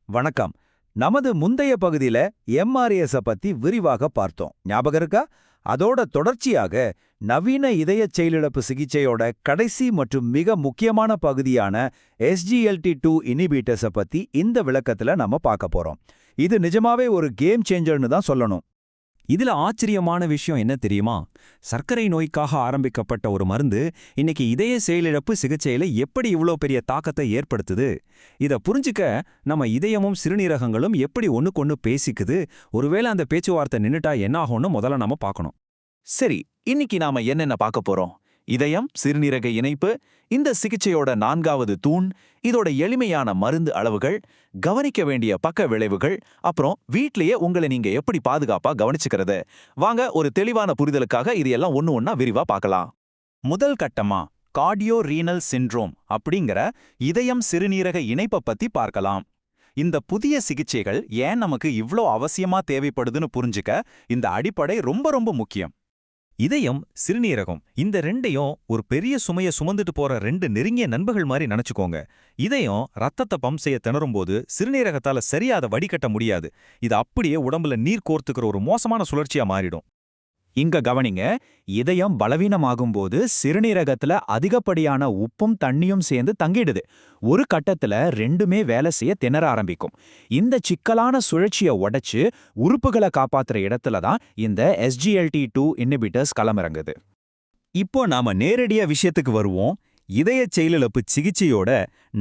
வணக்கம். நமது முந்தைய பகுதியில எம்ஆர்ஏஎஸ் பத்தி விரிவாக பார்த்தோம். ஞாபகம் இருக்கா? அதோட தொடர்ச்சியாக நவீன இதயச் செயலிழப்பு சிகிச்சையோட கடைசி மற்றும் மிக முக்கியமான பகுதியான SGLT2 இனிபிட்டர்ஸ பத்தி இந்த விளக்கத்துல நம்ம பார்க்க போறோம். இது நிஜமாவே ஒரு கேம் சேஞ்சர்னு தான் சொல்லணும். இதுல ஆச்சரியமான விஷயம் என்ன தெரியுமா? சர்க்கரை நோய்க்காக ஆரம்பிக்கப்பட்ட ஒரு மருந்து இன்னைக்கு இதய செயலிழப்பு சிகிச்சையில எப்படி இவ்ளோ பெரிய தாக்கத்தை ஏற்படுத்துது? இத புரிஞ்சுக்க நம்ம இதயமும் சிறுநீரகங்களும் எப்படி ஒண்ணுக்கொண்ணு பேசிக்குது, ஒருவேளை அந்த பேச்சுவார்த்தை நின்னுட்டா என்ன ஆகும்னு முதல்ல நாம பார்க்கணும். சரி, இன்னைக்கு நாம என்னென்ன பார்க்க போறோம்? இதயம், சிறுநீரக இணைப்பு, இந்த சிகிச்சையோட 4வது தூண், இதோட எளிமையான மருந்து அளவுகள், கவனிக்க வேண்டிய பக்க விளைவுகள், அப்புறம் வீட்லயே உங்களை நீங்க எப்படி பாதுகாப்பா கவனிச்சுக்கிறது. வாங்க, ஒரு தெளிவான புரிதலுக்காக இது எல்லாம் ஒண்ணா விரிவா பார்க்கலாம். முதல் கட்டமா கார்டியோ ரீனல் சிண்ட்ரோம் அப்படிங்கிற இதயம் சிறுநீரக இணைப்பை பத்தி பார்க்கலாம். இந்த புதிய சிகிச்சைகள் ஏன் நமக்கு இவ்ளோ அவசியமா தேவைப்படுதுன்னு புரிஞ்சுக்க இந்த அடிப்படை ரொம்ப முக்கியம். இதயம், சிறுநீரகம் இந்த ரெண்டையும் ஒரு பெரிய சுமைய சுமந்துட்டு போற ரெண்டு நெருங்கிய நண்பர்கள் மாதிரி நினைச்சுக்கோங்க. இதயம் ரத்தத்தை பம்ப் செய்ய திணறும்போது சிறுநீரகத்தால சரியா அதை வடிகட்ட முடியாது. இது அப்படியே உடம்புல நீர் கோர்த்துக்கிற ஒரு மோசமான சுழற்சியா மாறிடும். இங்க கவனிங்க, இதயம் பலவீனமாகும்போது சிறுநீரகத்துல அதிகப்படியான உப்பும் தண்ணியும் சேர்ந்து தங்கிடுது. ஒரு கட்டத்துல ரெண்டுமே வேலை செய்ய திணற ஆரம்பிக்கும். இந்த சிக்கலான சுழற்சியை உடைச்சு உறுப்புகளை காப்பாத்துற இடத்துல தான் இந்த SGLT2 இன்ஹிபிட்டர்ஸ் களமிறங்குது. இப்போ நாம நேரடியா விஷயத்துக்கு வருவோம். இதய செயலிழப்பு சிகிச்சையோட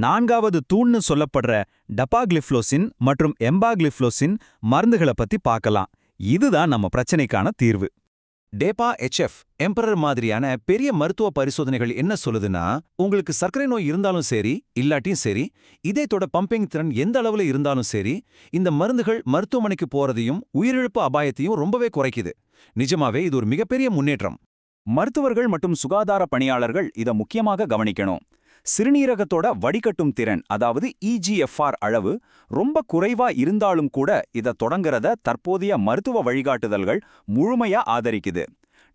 4வது தூண்னு சொல்லப்படுற டபாக்லிஃப்ளோசின் மற்றும் எம்பாக்லிஃப்ளோசின் மருந்துகளை பத்தி பார்க்கலாம். இதுதான் நம்ம பிரச்சனைக்கான தீர்வு. டேபா HF எம்பரர் மாதிரியான பெரிய மருத்துவ பரிசோதனைகள் என்ன சொல்லுதுன்னா, உங்களுக்கு சர்க்கரை நோய் இருந்தாலும் சரி இல்லாட்டியும் சரி, இதயத்தோட பம்பிங் திறன் எந்த அளவுல இருந்தாலும் சரி, இந்த மருந்துகள் மருத்துவமனைக்கு போறதையும் உயிரிழப்பு அபாயத்தையும் ரொம்பவே குறைக்குது. நிஜமாவே இது ஒரு மிகப்பெரிய முன்னேற்றம். மருத்துவர்கள் மற்றும் சுகாதார பணியாளர்கள் இதை முக்கியமாக கவனிக்கணும். சிறுநீரகத்தோட வடிகட்டும் திறன், அதாவது EGFR அளவு ரொம்ப குறைவா இருந்தாலும் கூட இதை தொடங்குறத தற்போதைய மருத்துவ வழிகாட்டுதல்கள் முழுமையா ஆதரிக்குது.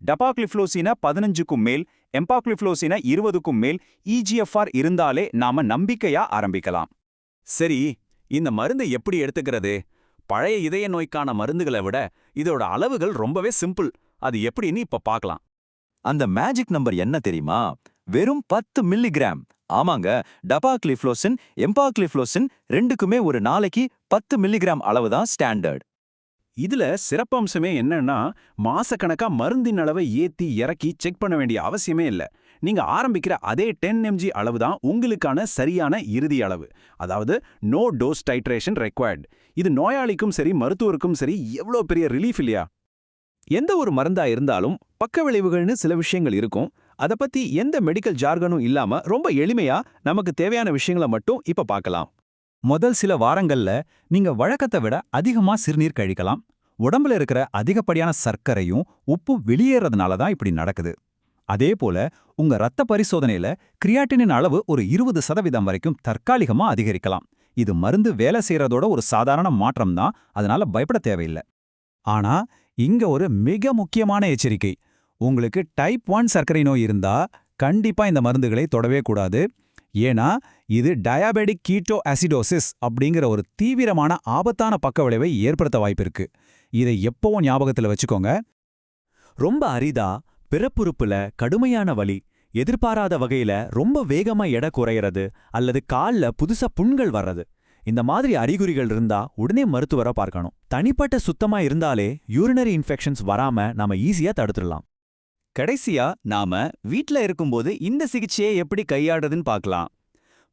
டபாக்லிஃப்ளோசினை 15க்கும் மேல், எம்பாக்லிஃப்ளோசினை 20க்கும் மேல் EGFR இருந்தாலே நாம நம்பிக்கையா ஆரம்பிக்கலாம். சரி, இந்த மருந்தை எப்படி எடுத்துக்கிறது? பழைய இதய நோய்க்கான மருந்துகளை விட இதோட அளவுகள் ரொம்பவே சிம்பிள். அது எப்படின்னு இப்ப பார்க்கலாம். அந்த மேஜிக் நம்பர் என்ன தெரியுமா? வெறும் 10 மில்லிகிராம். ஆமாங்க, டபாக்லிஃப்ளோசின், எம்பாக்லிஃப்ளோசின் ரெண்டுக்குமே ஒரு நாளைக்கு 10 மில்லிகிராம் அளவுதான் ஸ்டாண்டர்ட். இதுல சிறப்பம்சமே என்னன்னா, மாசக்கணக்கா மருந்தின் அளவை ஏத்தி இறக்கி செக் பண்ண வேண்டிய அவசியமே இல்ல. நீங்க ஆரம்பிக்கிற அதே 10 mg அளவுதான் உங்களுக்கான சரியான இறுதி அளவு. அதாவது நோ டோஸ் டைட்ரேஷன் ரெக்வயர்ட். இது நோயாளிக்கும் சரி மருத்துவருக்கும் சரி எவ்வளோ பெரிய ரிலீஃப் இல்லையா? எந்த ஒரு மருந்தா இருந்தாலும் பக்க விளைவுகள்னு சில விஷயங்கள் இருக்கும். அதை பத்தி எந்த மெடிக்கல் ஜார்கனும் இல்லாம ரொம்ப எளிமையா நமக்கு தேவையான விஷயங்களை மட்டும் இப்ப பார்க்கலாம். முதல் சில வாரங்கள்ல நீங்க வழக்கத்தை விட அதிகமா சிறுநீர் கழிக்கலாம். உடம்புல இருக்கிற அதிகப்படியான சர்க்கரையும் உப்பும் வெளியேறதுனால தான் இப்படி நடக்குது. அதே போல உங்க ரத்த பரிசோதனையில கிரியாட்டினின் அளவு ஒரு 20% வரைக்கும் தற்காலிகமா அதிகரிக்கலாம். இது மருந்து வேலை செய்யறதோட ஒரு சாதாரண மாற்றம் தான், அதனால பயப்பட தேவையில்லை. ஆனா இங்க ஒரு மிக முக்கியமான எச்சரிக்கை. உங்களுக்கு டைப் 1 சர்க்கரை நோய் இருந்தா கண்டிப்பா இந்த மருந்துகளை தொடவே கூடாது. ஏன்னா இது டயாபெட்டிக் கீட்டோ அசிடோசிஸ் அப்படிங்கிற ஒரு தீவிரமான ஆபத்தான பக்க விளைவை ஏற்படுத்த வாய்ப்பிருக்கு. இதை எப்பவும் ஞாபகத்துல வச்சுக்கோங்க. ரொம்ப அரிதா பிறப்புறுப்புல கடுமையான வலி, எதிர்பாராத வகையில ரொம்ப வேகமா எடை குறையறது அல்லது கால்ல புதுசா புண்கள் வர்றது, இந்த மாதிரி அறிகுறிகள் இருந்தா உடனே மருத்துவரை பார்க்கணும். தனிப்பட்ட சுத்தமா இருந்தாலே யூரினரி இன்ஃபெக்ஷன்ஸ் வராம நாம ஈஸியா தடுத்துடலாம். கடைசியா நாம வீட்ல இருக்கும்போது இந்த சிகிச்சையை எப்படி கையாடுறதுன்னு பார்க்கலாம்.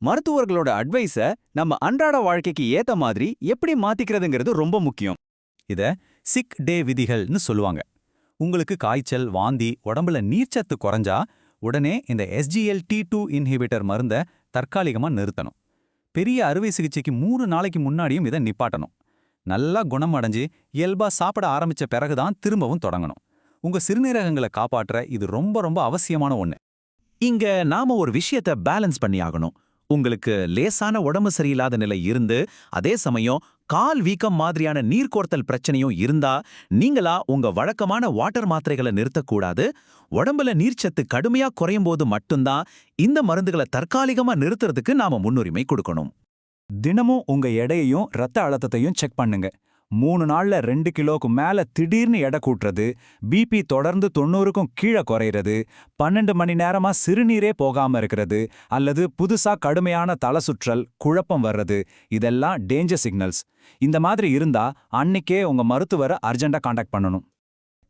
மருத்துவர்களோட அட்வைஸை நம்ம அன்றாட வாழ்க்கைக்கு ஏத்த மாதிரி எப்படி மாத்திக்கிறதுங்கிறது ரொம்ப முக்கியம். இத சிக் டே விதிகள்னு சொல்லுவாங்க. உங்களுக்கு காய்ச்சல், வாந்தி, உடம்புல நீர்ச்சத்து குறைஞ்சா உடனே இந்த SGLT2 இன்ஹிபிட்டர் மருந்தை தற்காலிகமா நிறுத்தணும். பெரிய அறுவை சிகிச்சைக்கு 3 நாளைக்கு முன்னாடியும் இதை நிப்பாட்டணும். நல்லா குணம் அடைஞ்சு இயல்பா சாப்பிட ஆரம்பிச்ச பிறகுதான் திரும்பவும் தொடங்கணும். உங்க சிறுநீரகங்களை காப்பாற்ற இது ரொம்ப அவசியமான ஒண்ணு. இங்க நாம ஒரு விஷயத்தை பேலன்ஸ் பண்ணி ஆகணும். உங்களுக்கு லேசான உடம்பு சரியில்லாத நிலை இருந்து அதே சமயம் கால் வீக்கம் மாதிரியான நீர்க்கோர்த்தல் பிரச்சனையும் இருந்தா நீங்களா உங்க வழக்கமான வாட்டர் மாத்திரைகளை நிறுத்தக்கூடாது. உடம்புல நீர்ச்சத்து கடுமையா குறையும் போது மட்டும்தான் இந்த மருந்துகளை தற்காலிகமா நிறுத்துறதுக்கு நாம முன்னுரிமை கொடுக்கணும். தினமும் உங்க எடையையும் ரத்த அழுத்தத்தையும் செக் பண்ணுங்க. 3 நாள்ல 2 கிலோக்கு மேல திடீர்னு எடை கூட்டுறது, பிபி தொடர்ந்து 90க்கும் கீழே குறையிறது, 12 மணி நேரமா சிறுநீரே போகாம இருக்கிறது, அல்லது புதுசா கடுமையான தலை சுற்றல், குழப்பம் வர்றது, இதெல்லாம் டேஞ்சர் சிக்னல்ஸ். இந்த மாதிரி இருந்தா அன்னைக்கே உங்க மருத்துவரை அர்ஜென்ட்டா காண்டாக்ட் பண்ணணும்.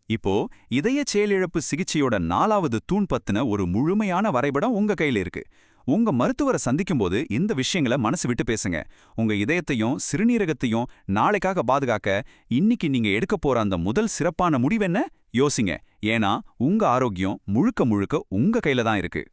இப்போ இதய செயலிழப்பு சிகிச்சையோட 4வது தூண் பத்தின ஒரு முழுமையான வரைபடம் உங்க கையில இருக்கு. உங்க மருத்துவரை சந்திக்கும்போது இந்த விஷயங்களை மனசு விட்டு பேசுங்க. உங்க இதயத்தையும் சிறுநீரகத்தையும் நாளைக்காக பாதுகாக்க இன்னைக்கு நீங்க எடுக்க போற அந்த முதல் சிறப்பான முடிவென்ன யோசிங்க. ஏன்னா உங்க ஆரோக்கியம் முழுக்க முழுக்க உங்க கையில தான் இருக்கு.